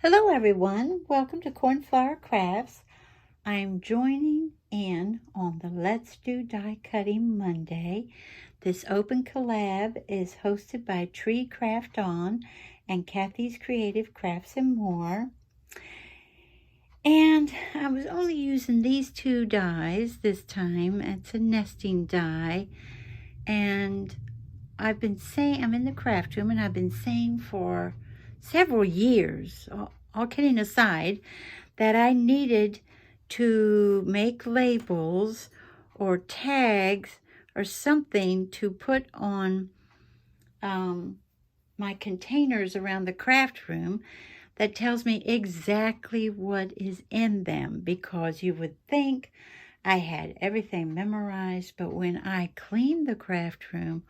Hello everyone, welcome to Cornflower Crafts. I'm joining in on the Let's Do Die Cutting Monday. This open collab is hosted by Tree Craft On and Cathy's Creative Crafts and More. And I was only using these two dies this time. It's a nesting die. And I've been saying, I'm in the craft room and I've been saying for several years, all kidding aside, that I needed to make labels or tags or something to put on my containers around the craft room that tells me exactly what is in them, because you would think I had everything memorized, but when I clean the craft room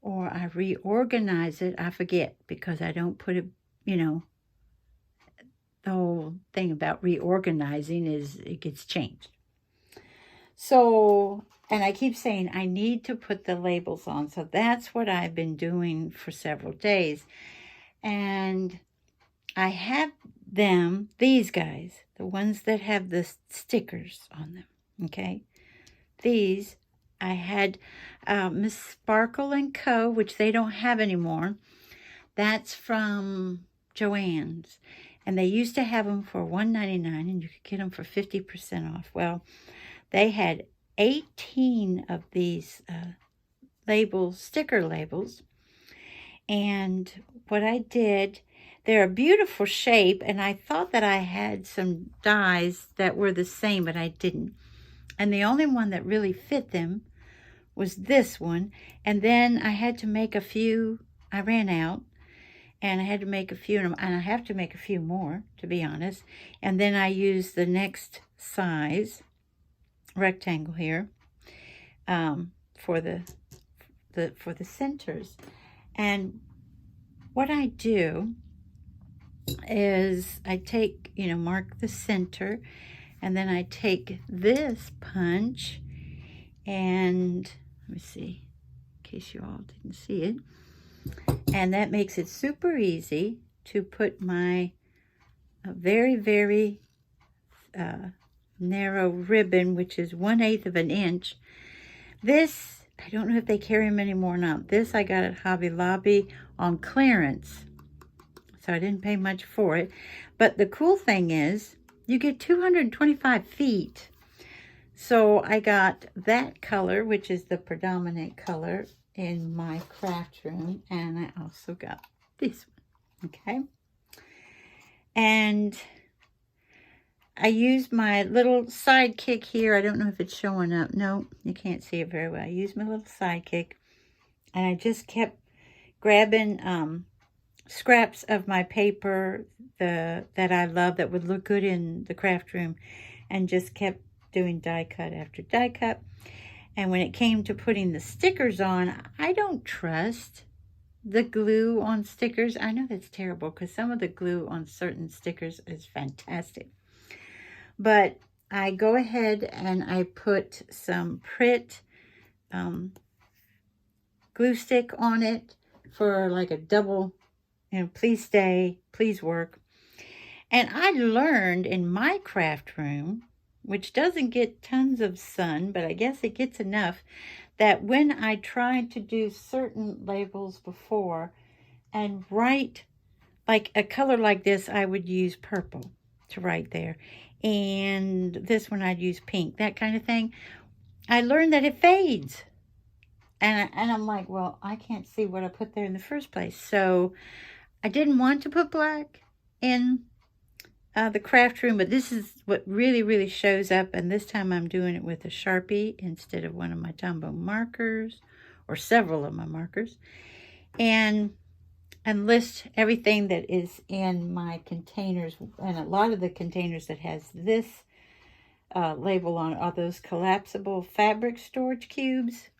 or I reorganize it, I forget, because I don't put it, the whole thing about reorganizing is it gets changed. So, and I keep saying I need to put the labels on. So that's what I've been doing for several days. And I have them, these guys, the ones that have the stickers on them, okay? These, I had Miss Sparkle & Co., which they don't have anymore. That's from Joann's. And they used to have them for $1.99, and you could get them for 50% off. Well, they had 18 of these labels, sticker labels. And what I did, they're a beautiful shape, and I thought that I had some dies that were the same, but I didn't. And the only one that really fit them was this one. And then I had to make a few. I ran out, and I had to make a few, and I have to make a few more, to be honest. And then I used the next size rectangle here for the centers. And what I do is I take, mark the center, and then I take this punch, and let me see, in case you all didn't see it, and that makes it super easy to put my very, very narrow ribbon, which is 1/8 of an inch. This, I don't know if they carry them anymore or not. This I got at Hobby Lobby on clearance, so I didn't pay much for it. But the cool thing is, you get 225 feet. So I got that color, which is the predominant color in my craft room, and I also got this one, okay? And I used my little sidekick here. I don't know if it's showing up. No, you can't see it very well. I used my little sidekick, and I just kept grabbing scraps of my paper that I love that would look good in the craft room, and just kept doing die cut after die cut. And when it came to putting the stickers on, I don't trust the glue on stickers. I know that's terrible, because some of the glue on certain stickers is fantastic. But I go ahead and I put some Pritt glue stick on it for like a double, please stay, please work. And I learned in my craft room, which doesn't get tons of sun, but I guess it gets enough, that when I tried to do certain labels before and write like a color like this, I would use purple to write there. And this one I'd use pink, that kind of thing. I learned that it fades. And I'm like, well, I can't see what I put there in the first place. So I didn't want to put black in the craft room, but this is what really, really shows up. And this time I'm doing it with a Sharpie instead of one of my Tombow markers, or several of my markers. And list everything that is in my containers. And a lot of the containers that has this label on it are those collapsible fabric storage cubes,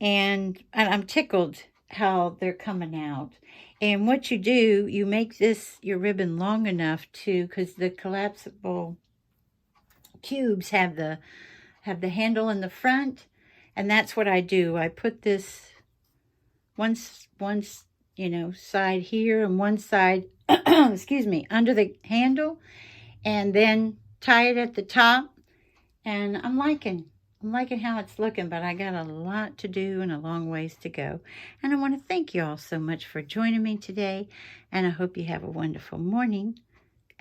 And I'm tickled how they're coming out. And what you do, you make this, your ribbon, long enough to, because the collapsible cubes have the handle in the front. And that's what I do. I put this one side here and one side excuse me, under the handle, and then tie it at the top. And I'm liking how it's looking, but I got a lot to do and a long ways to go. And I want to thank you all so much for joining me today. And I hope you have a wonderful morning,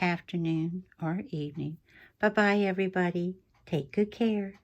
afternoon, or evening. Bye-bye, everybody. Take good care.